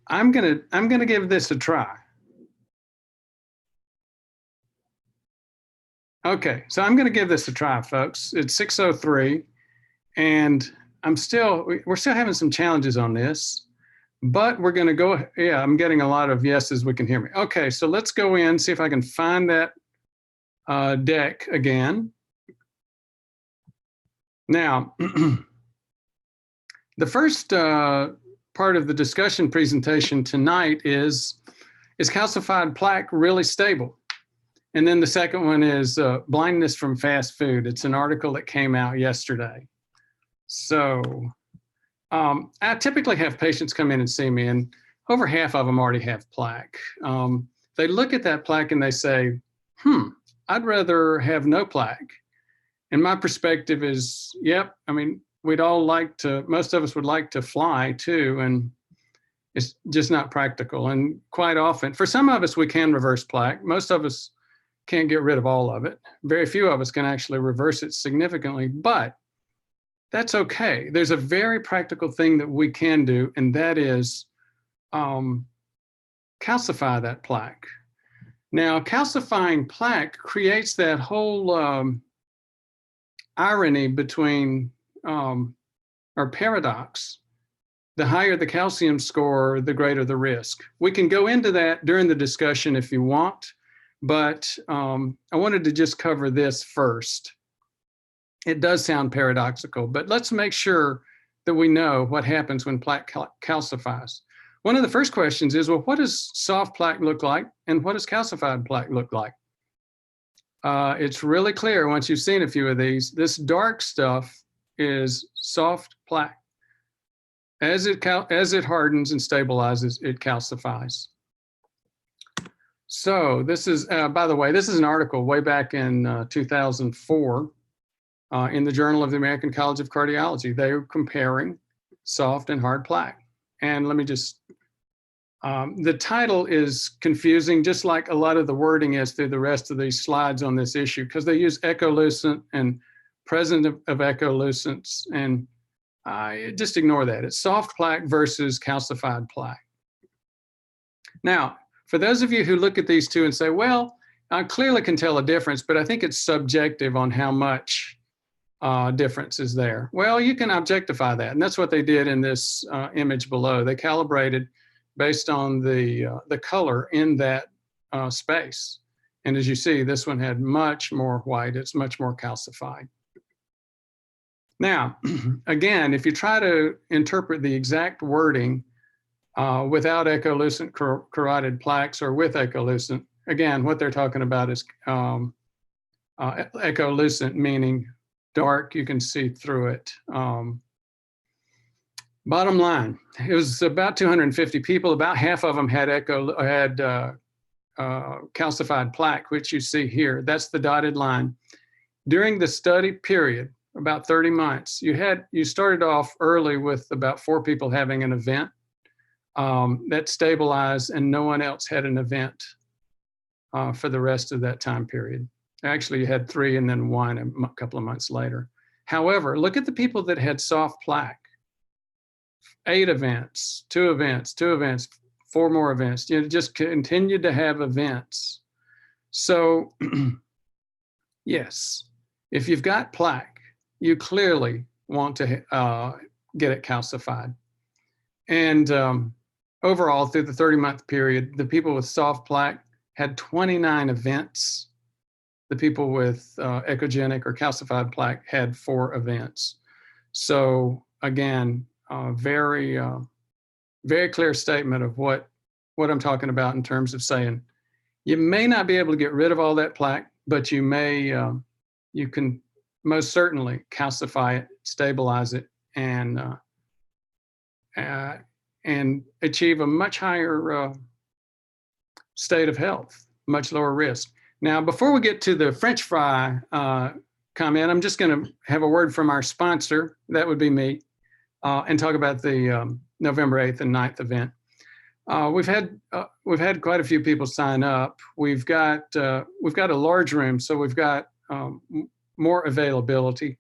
I'm gonna give this a try. Okay, so I'm gonna give this a try, folks. It's 6:03, and we're still having some challenges on this, but we're gonna go. Yeah, I'm getting a lot of yeses. We can hear me. Okay, so let's go in, see if I can find that deck again. Now, the first part of the discussion presentation tonight is calcified plaque really stable? And then the second one is blindness from fast food. It's an article that came out yesterday. So I typically have patients come in and see me, and over half of them already have plaque. They look at that plaque and they say, I'd rather have no plaque. And my perspective is, yep, I mean, most of us would like to fly too, and it's just not practical. And quite often, for some of us, we can reverse plaque. Most of us can't get rid of all of it. Very few of us can actually reverse it significantly, but that's okay. There's a very practical thing that we can do, and that is calcify that plaque. Now, calcifying plaque creates that whole irony between, or paradox. The higher the calcium score, the greater the risk. We can go into that during the discussion if you want, but I wanted to just cover this first. It does sound paradoxical, but let's make sure that we know what happens when plaque calcifies. One of the first questions is, well, what does soft plaque look like, and what does calcified plaque look like? It's really clear once you've seen a few of these. This dark stuff is soft plaque. As it hardens and stabilizes, it calcifies. So this is, by the way, this is an article way back in 2004 in the Journal of the American College of Cardiology. They were comparing soft and hard plaque. And let me just, the title is confusing, just like a lot of the wording is through the rest of these slides on this issue, because they use echolucent and presence of echolucence, and just ignore that. It's soft plaque versus calcified plaque. Now, for those of you who look at these two and say, well, I clearly can tell a difference, but I think it's subjective on how much difference is there. Well, you can objectify that, and that's what they did in this image below. They calibrated based on the color in that space. And as you see, this one had much more white. It's much more calcified. Now, again, if you try to interpret the exact wording without echolucent carotid plaques or with echolucent, again, what they're talking about is echolucent, meaning dark, you can see through it. Bottom line, it was about 250 people. About half of them had calcified plaque, which you see here. That's the dotted line. During the study period, about 30 months, you started off early with about 4 people having an event that stabilized, and no one else had an event for the rest of that time period. Actually, you had 3 and then 1 a couple of months later. However, look at the people that had soft plaque. 8 events, 2 events, 2 events, 4 more events. You know, just continued to have events. So yes, if you've got plaque, you clearly want to get it calcified. And overall, through the 30-month period, the people with soft plaque had 29 events. The people with echogenic or calcified plaque had 4 events. So again, very clear statement of what I'm talking about in terms of saying you may not be able to get rid of all that plaque, but you can most certainly calcify it, stabilize it, and achieve a much higher state of health, much lower risk. Now, before we get to the French fry comment, I'm just going to have a word from our sponsor, that would be me, and talk about the November 8th and 9th event. We've had quite a few people sign up. We've got a large room, so we've got more availability.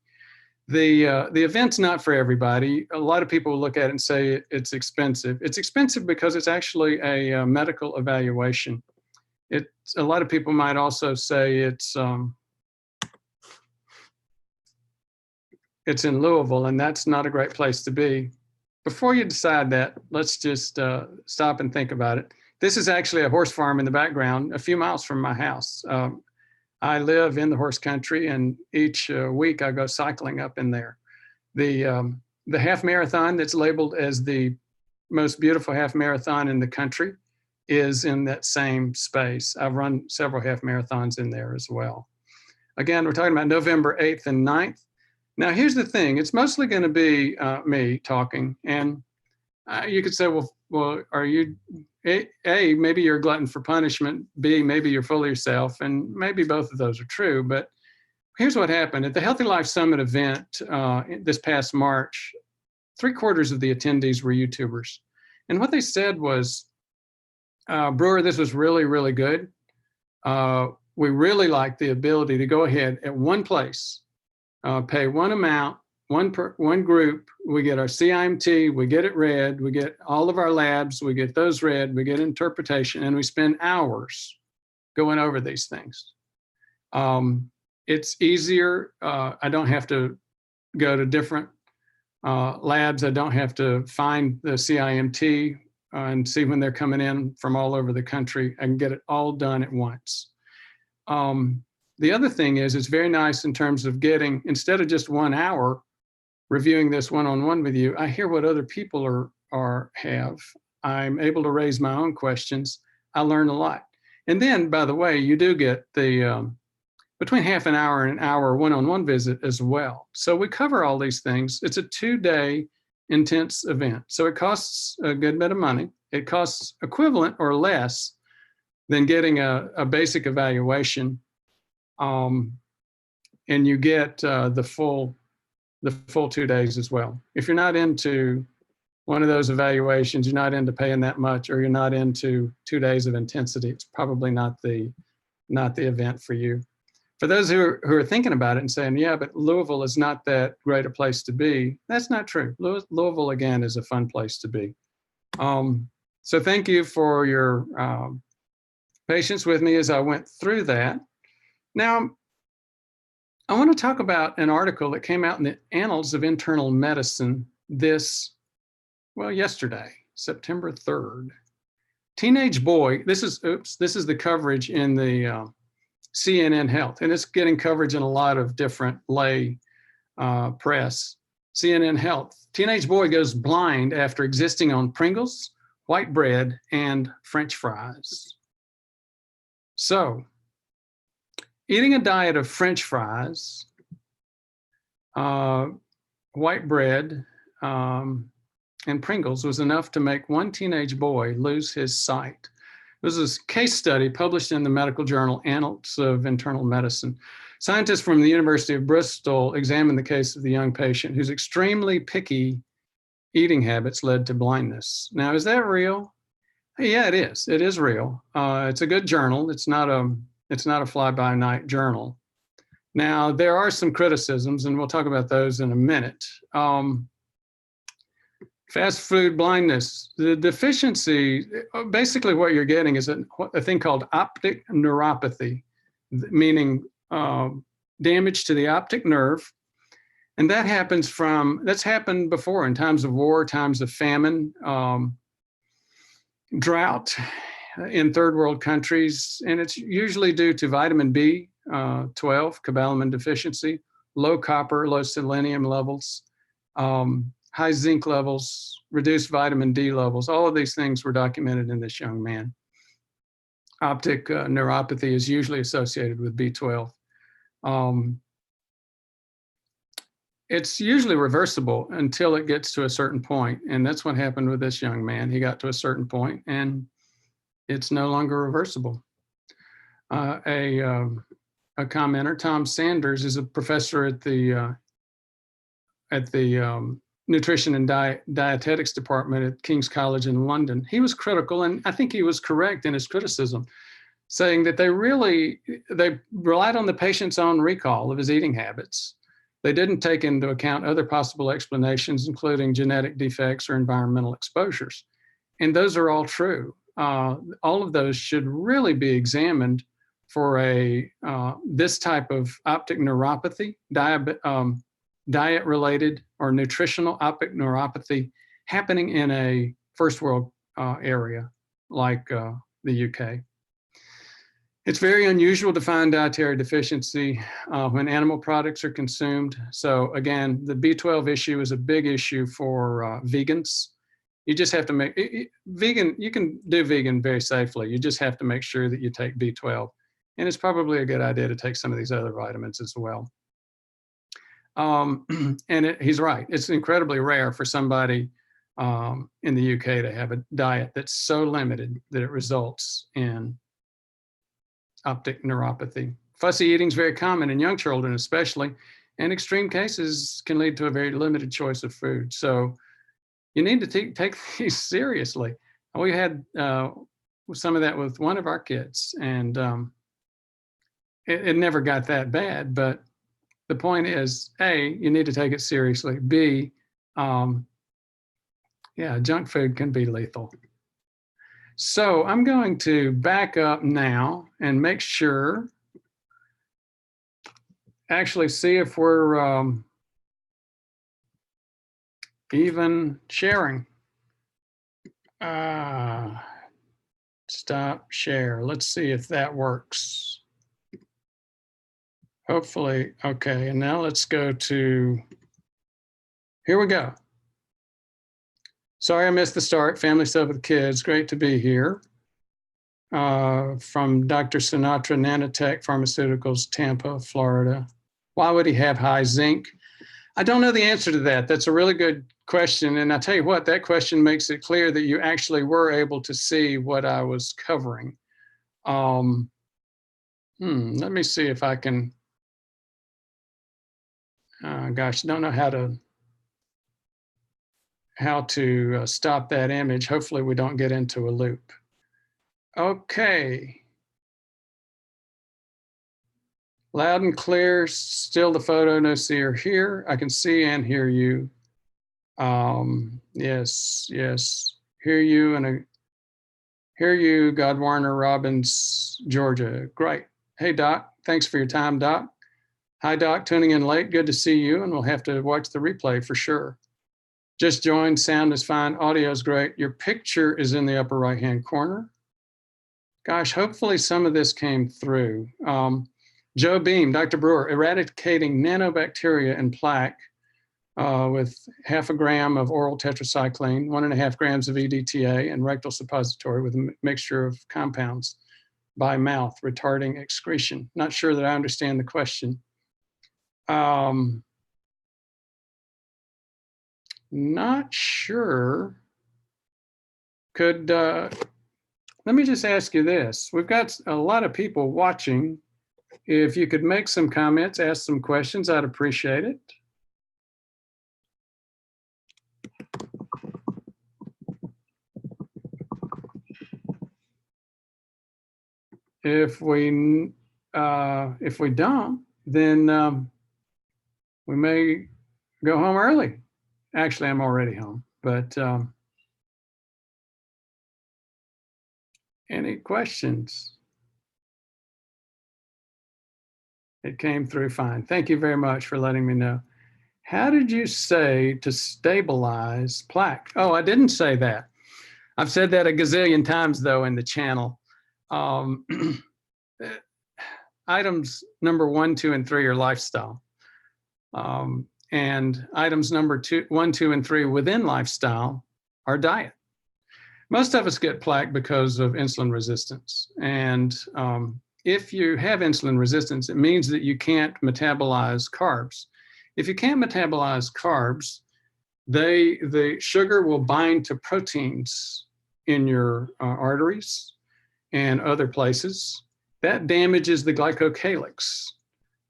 The event's not for everybody. A lot of people look at it and say it's expensive. It's expensive because it's actually a medical evaluation. A lot of people might also say it's in Louisville, and that's not a great place to be. Before you decide that, let's just stop and think about it. This is actually a horse farm in the background, a few miles from my house. I live in the horse country, and each week I go cycling up in there. The half marathon that's labeled as the most beautiful half marathon in the country is in that same space. I've run several half marathons in there as well. Again, we're talking about November 8th and 9th. Now, here's the thing. It's mostly going to be me talking, and you could say, well, are you, A, maybe you're a glutton for punishment, B, maybe you're full of yourself, and maybe both of those are true. But here's what happened. At the Healthy Life Summit event this past March, 3/4 of the attendees were YouTubers. And what they said was, Brewer, this was really, really good. We really like the ability to go ahead at one place, pay one amount, one group, we get our CIMT, we get it read, we get all of our labs, we get those read, we get interpretation, and we spend hours going over these things. It's easier. I don't have to go to different labs. I don't have to find the CIMT and see when they're coming in from all over the country. I can get it all done at once. The other thing is, it's very nice in terms of getting, instead of just 1 hour reviewing this one-on-one with you, I hear what other people have. I'm able to raise my own questions. I learn a lot. And then, by the way, you do get the between half an hour and an hour one-on-one visit as well. So we cover all these things. It's a 2-day intense event. So it costs a good bit of money. It costs equivalent or less than getting a basic evaluation. And you get the full 2 days as well. If you're not into one of those evaluations, you're not into paying that much, or you're not into 2 days of intensity, it's probably not the event for you. For those who are thinking about it and saying, yeah, but Louisville is not that great a place to be, that's not true. Louisville, again, is a fun place to be. So thank you for your patience with me as I went through that. Now, I want to talk about an article that came out in the Annals of Internal Medicine yesterday, September 3rd. Teenage boy, this is the coverage in the CNN Health, and it's getting coverage in a lot of different lay press. CNN Health, teenage boy goes blind after existing on Pringles, white bread, and French fries. So, eating a diet of French fries, white bread, and Pringles was enough to make one teenage boy lose his sight. This is a case study published in the medical journal Annals of Internal Medicine. Scientists from the University of Bristol examined the case of the young patient whose extremely picky eating habits led to blindness. Now, is that real? Yeah, it is. It is real. It's a good journal. It's not a fly-by-night journal. Now, there are some criticisms, and we'll talk about those in a minute. Fast food blindness, the deficiency, basically what you're getting is a thing called optic neuropathy, meaning damage to the optic nerve. And that's happened before in times of war, times of famine, drought in third world countries. And it's usually due to vitamin B12, cobalamin deficiency, low copper, low selenium levels, high zinc levels, reduced vitamin D levels. All of these things were documented in this young man. Optic neuropathy is usually associated with B12. It's usually reversible until it gets to a certain point, and that's what happened with this young man. He got to a certain point, and it's no longer reversible. A commenter, Tom Sanders, is a professor at the Nutrition and Dietetics Department at King's College in London. He was critical, and I think he was correct in his criticism, saying that they relied on the patient's own recall of his eating habits. They didn't take into account other possible explanations, including genetic defects or environmental exposures. And those are all true. All of those should really be examined for this type of optic neuropathy, diet-related or nutritional optic neuropathy happening in a first world area like the UK. It's very unusual to find dietary deficiency when animal products are consumed. So again, the B12 issue is a big issue for vegans. You just have to make vegan. You can do vegan very safely. You just have to make sure that you take B12, and it's probably a good idea to take some of these other vitamins as well. And he's right. It's incredibly rare for somebody in the UK to have a diet that's so limited that it results in optic neuropathy. Fussy eating is very common in young children, especially, and extreme cases can lead to a very limited choice of food. So you need to take these seriously. We had some of that with one of our kids, and it never got that bad. But the point is, A, you need to take it seriously. B, yeah, junk food can be lethal. So I'm going to back up now and make sure, actually see if we're even sharing. Stop share. Let's see if that works. Hopefully, okay. And now let's go to, here we go. Sorry I missed the start. Family stuff with kids. Great to be here. From Dr. Sinatra, Nanotech Pharmaceuticals, Tampa, Florida. Why would he have high zinc? I don't know the answer to that. That's a really good question. And I tell you what, that question makes it clear that you actually were able to see what I was covering. Let me see if I can, gosh, don't know how to stop that image. Hopefully we don't get into a loop. Okay. Loud and clear, still the photo, no see or hear. I can see and hear you. Yes, hear you and hear you, Godwarner, Robbins, Georgia. Great. Hey, Doc, thanks for your time, Doc. Hi, Doc, tuning in late. Good to see you, and we'll have to watch the replay for sure. Just joined, sound is fine, audio is great. Your picture is in the upper right-hand corner. Gosh, hopefully some of this came through. Joe Beam, Dr. Brewer, eradicating nanobacteria and plaque with 0.5 gram of oral tetracycline, 1.5 grams of EDTA, and rectal suppository with a mixture of compounds by mouth, retarding excretion. Not sure that I understand the question. Not sure. Could, let me just ask you this. We've got a lot of people watching. If you could make some comments, ask some questions, I'd appreciate it. If we don't, then we may go home early. Actually, I'm already home, but any questions? It came through fine. Thank you very much for letting me know. How did you say to stabilize plaque? Oh, I didn't say that. I've said that a gazillion times, though, in the channel. Items number 1, 2, and 3 are lifestyle. And items number 1, 2, and 3 within lifestyle are diet. Most of us get plaque because of insulin resistance. And if you have insulin resistance, it means that you can't metabolize carbs. If you can't metabolize carbs, the sugar will bind to proteins in your arteries and other places. That damages the glycocalyx.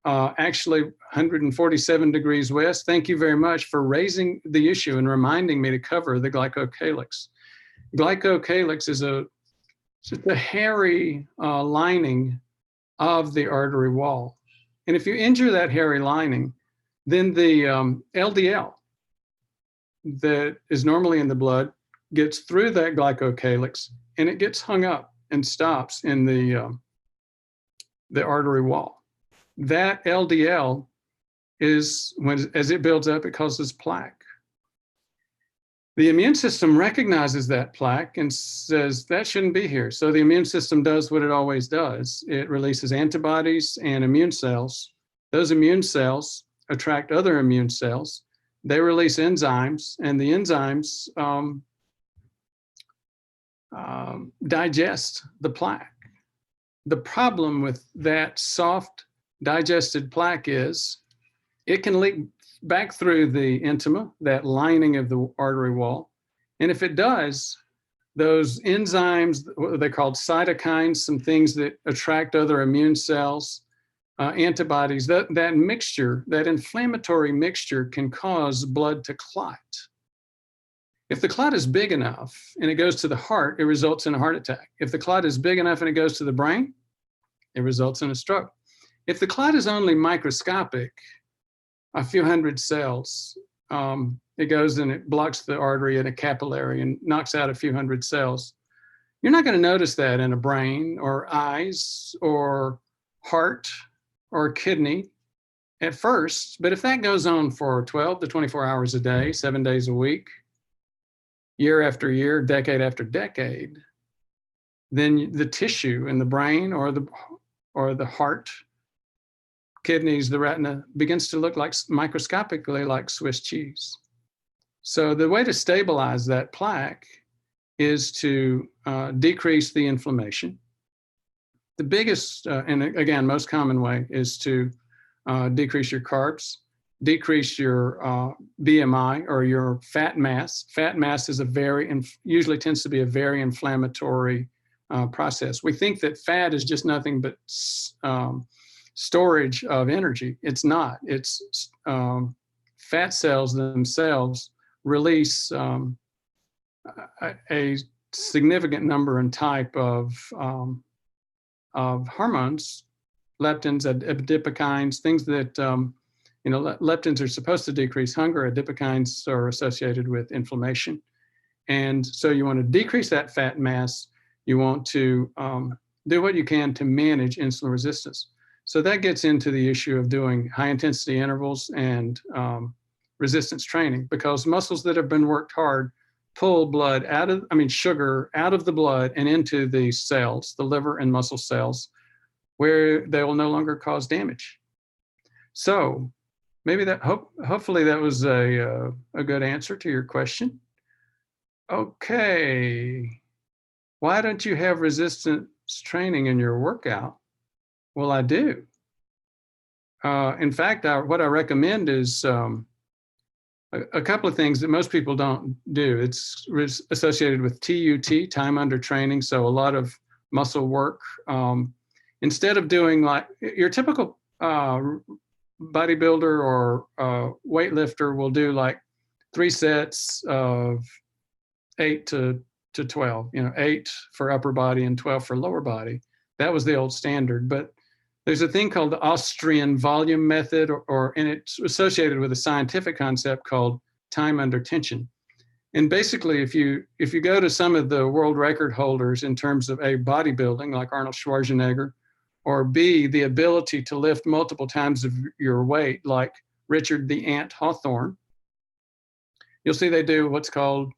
Actually, 147 degrees west, thank you very much for raising the issue and reminding me to cover the glycocalyx. Glycocalyx is a hairy lining of the artery wall. And if you injure that hairy lining, Then the LDL that is normally in the blood gets through that glycocalyx and it gets hung up and stops in the artery wall. That LDL is, as it builds up, it causes plaque. The immune system recognizes that plaque and says that shouldn't be here. So the immune system does what it always does. It releases antibodies and immune cells. Those immune cells attract other immune cells. They release enzymes, and the enzymes digest the plaque. The problem with that soft digested plaque is it can leak back through the intima, that lining of the artery wall. And if it does, those enzymes, what they called cytokines, some things that attract other immune cells, antibodies, that mixture, that inflammatory mixture can cause blood to clot. If the clot is big enough and it goes to the heart, it results in a heart attack. If the clot is big enough and it goes to the brain, it results in a stroke. If the clot is only microscopic, a few hundred cells, it goes and it blocks the artery and a capillary and knocks out a few hundred cells. You're not going to notice that in a brain or eyes or heart or kidney at first, but if that goes on for 12 to 24 hours a day, 7 days a week, year after year, decade after decade, then the tissue in the brain or the heart, kidneys, the retina begins to look like microscopically like Swiss cheese. So the way to stabilize that plaque is to decrease the inflammation. The biggest, and again, most common way is to decrease your carbs, decrease your BMI or your fat mass. Fat mass is usually tends to be a very inflammatory process. We think that fat is just nothing but storage of energy. It's not. It's fat cells themselves release a significant number and type of hormones, leptins, adipokines, things that leptins are supposed to decrease hunger. Adipokines are associated with inflammation, and so you want to decrease that fat mass. You want to do what you can to manage insulin resistance. So that gets into the issue of doing high intensity intervals and resistance training, because muscles that have been worked hard pull sugar out of the blood and into the cells, the liver and muscle cells, where they will no longer cause damage. So maybe hopefully that was a good answer to your question. Okay. Why don't you have resistance training in your workout? Well, I do. In fact, what I recommend is a couple of things that most people don't do. It's associated with TUT, time under training, so a lot of muscle work. Instead of doing like your typical bodybuilder or weightlifter will do like 3 sets of 8 to 12, 8 for upper body and 12 for lower body. That was the old standard, but there's a thing called the Austrian volume method, and it's associated with a scientific concept called time under tension. And basically, if you go to some of the world record holders in terms of A, bodybuilding, like Arnold Schwarzenegger, or B, the ability to lift multiple times of your weight, like Richard the Ant Hawthorne, you'll see they do what's called,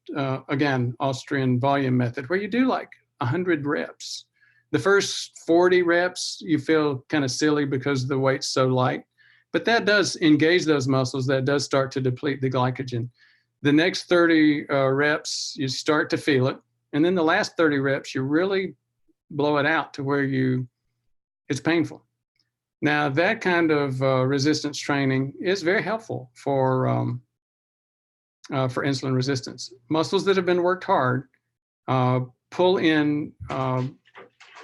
again, Austrian volume method, where you do like 100 reps. The first 40 reps, you feel kind of silly because the weight's so light, but that does engage those muscles. That does start to deplete the glycogen. The next 30 reps, you start to feel it. And then the last 30 reps, you really blow it out to where it's painful. Now, that kind of resistance training is very helpful for insulin resistance. Muscles that have been worked hard pull in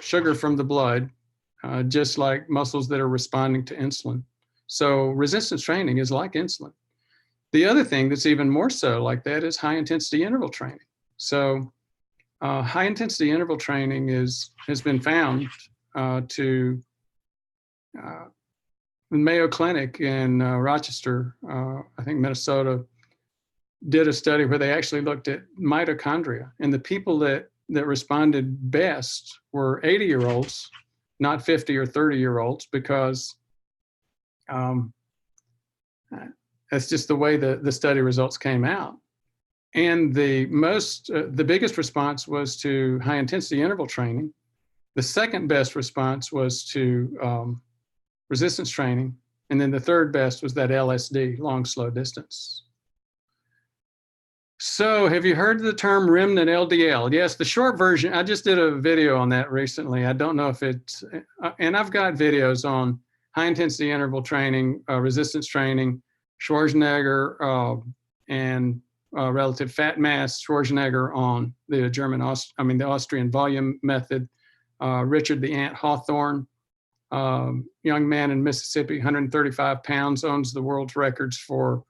sugar from the blood, just like muscles that are responding to insulin. So resistance training is like insulin. The other thing that's even more so like that is high intensity interval training. So high intensity interval training has been found to the Mayo Clinic in Rochester, I think Minnesota, did a study where they actually looked at mitochondria, and the people that responded best were 80-year-olds, not 50 or 30-year-olds, because that's just the way the study results came out. And the biggest response was to high intensity interval training. The second best response was to resistance training. And then the third best was that LSD, long slow distance. So have you heard the term remnant LDL? Yes, the short version, I just did a video on that recently. I don't know if it's, and I've got videos on high intensity interval training, resistance training, Schwarzenegger, and relative fat mass, Schwarzenegger on the the Austrian volume method, Richard the Ant Hawthorne, young man in Mississippi, 135 pounds, owns the world's records for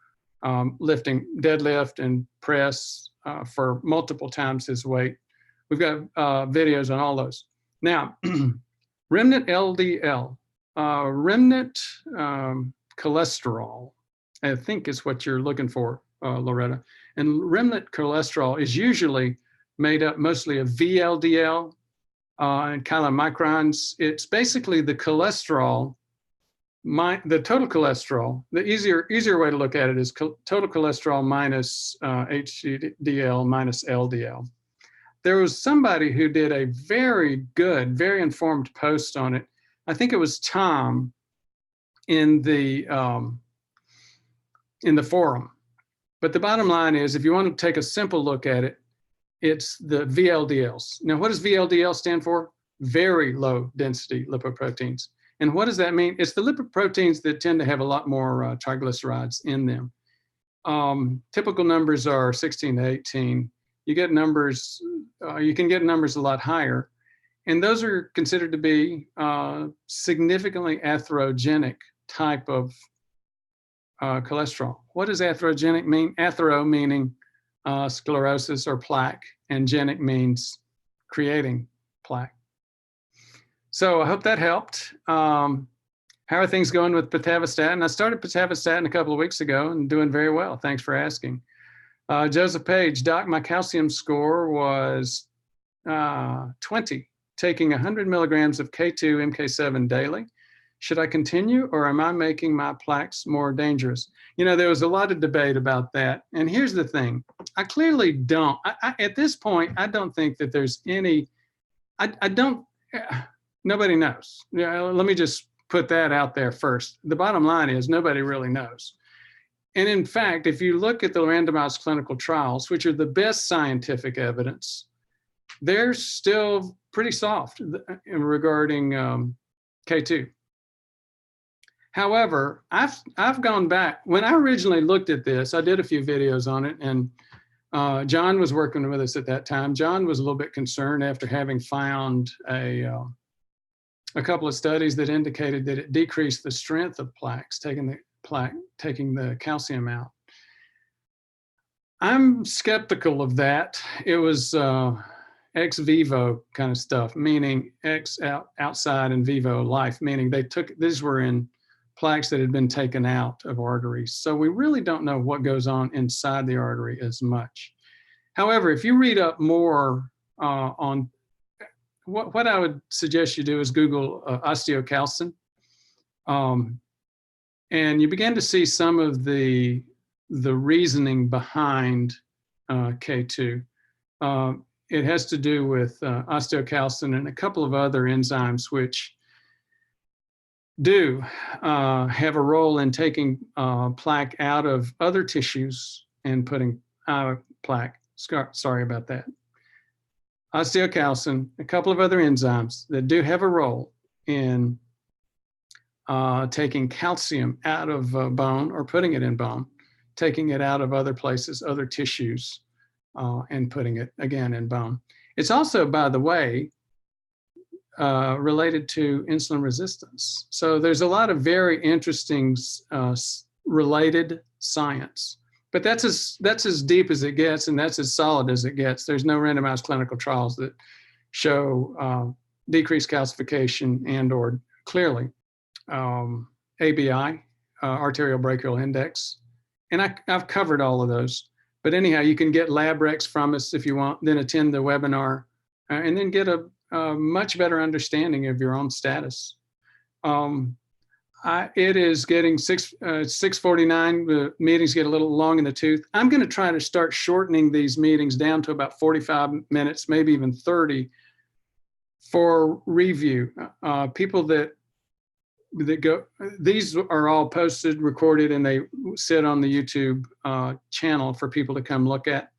lifting deadlift and press for multiple times his weight. We've got videos on all those. Now, remnant LDL, remnant cholesterol, I think is what you're looking for, Loretta. And remnant cholesterol is usually made up mostly of VLDL and chylomicrons. It's basically the cholesterol, the total cholesterol. The easier way to look at it is total cholesterol minus HDL minus LDL. There was somebody who did a very good, very informed post on it. I think it was Tom in the forum. But the bottom line is, if you want to take a simple look at it, it's the VLDLs. Now, what does VLDL stand for? Very low density lipoproteins. And what does that mean? It's the lipoproteins that tend to have a lot more triglycerides in them. Typical numbers are 16 to 18. You get numbers, you can get numbers a lot higher. And those are considered to be significantly atherogenic type of cholesterol. What does atherogenic mean? Athero meaning sclerosis or plaque, and genic means creating plaque. So I hope that helped. How are things going with pitavastatin? I started pitavastatin a couple of weeks ago and doing very well. Thanks for asking. Joseph Page, Doc, my calcium score was 20, taking 100 milligrams of K2 MK7 daily. Should I continue, or am I making my plaques more dangerous? You know, there was a lot of debate about that. And here's the thing. I clearly don't. At this point, I don't think that there's any, nobody knows. Let me just put that out there first. The bottom line is nobody really knows. And in fact, if you look at the randomized clinical trials, which are the best scientific evidence, they're still pretty soft regarding K2. However, I've gone back. When I originally looked at this, I did a few videos on it, and John was working with us at that time. John was a little bit concerned after having found a couple of studies that indicated that it decreased the strength of plaques, taking the calcium out. I'm skeptical of that. It was ex vivo kind of stuff, meaning outside and vivo life, meaning these were in plaques that had been taken out of arteries. So we really don't know what goes on inside the artery as much. However, if you read up more on what I would suggest you do is Google osteocalcin. And you begin to see some of the reasoning behind K2. It has to do with osteocalcin and a couple of other enzymes which do have a role in taking plaque out of other tissues and putting plaque. Sorry about that. Osteocalcin, a couple of other enzymes that do have a role in taking calcium out of bone or putting it in bone, taking it out of other places, other tissues, and putting it again in bone. It's also, by the way, related to insulin resistance. So there's a lot of very interesting related science, but that's as deep as it gets, and that's as solid as it gets. There's no randomized clinical trials that show decreased calcification and or clearly ABI, arterial brachial index. And I've covered all of those. But anyhow, you can get lab recs from us if you want, then attend the webinar, and then get a much better understanding of your own status. It is getting 6:49. The meetings get a little long in the tooth. I'm going to try to start shortening these meetings down to about 45 minutes, maybe even 30 for review. People that go, these are all posted, recorded, and they sit on the YouTube channel for people to come look at.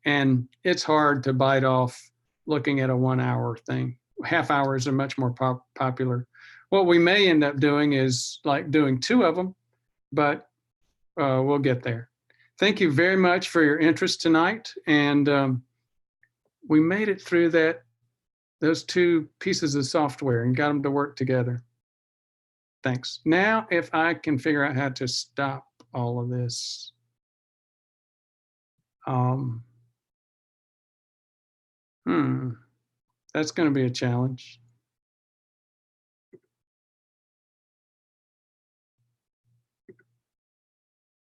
And it's hard to bite off looking at a 1 hour thing. Half hours are much more popular. What we may end up doing is like doing 2 of them, but we'll get there. Thank you very much for your interest tonight. And we made it through those 2 pieces of software and got them to work together. Thanks. Now, if I can figure out how to stop all of this. That's going to be a challenge.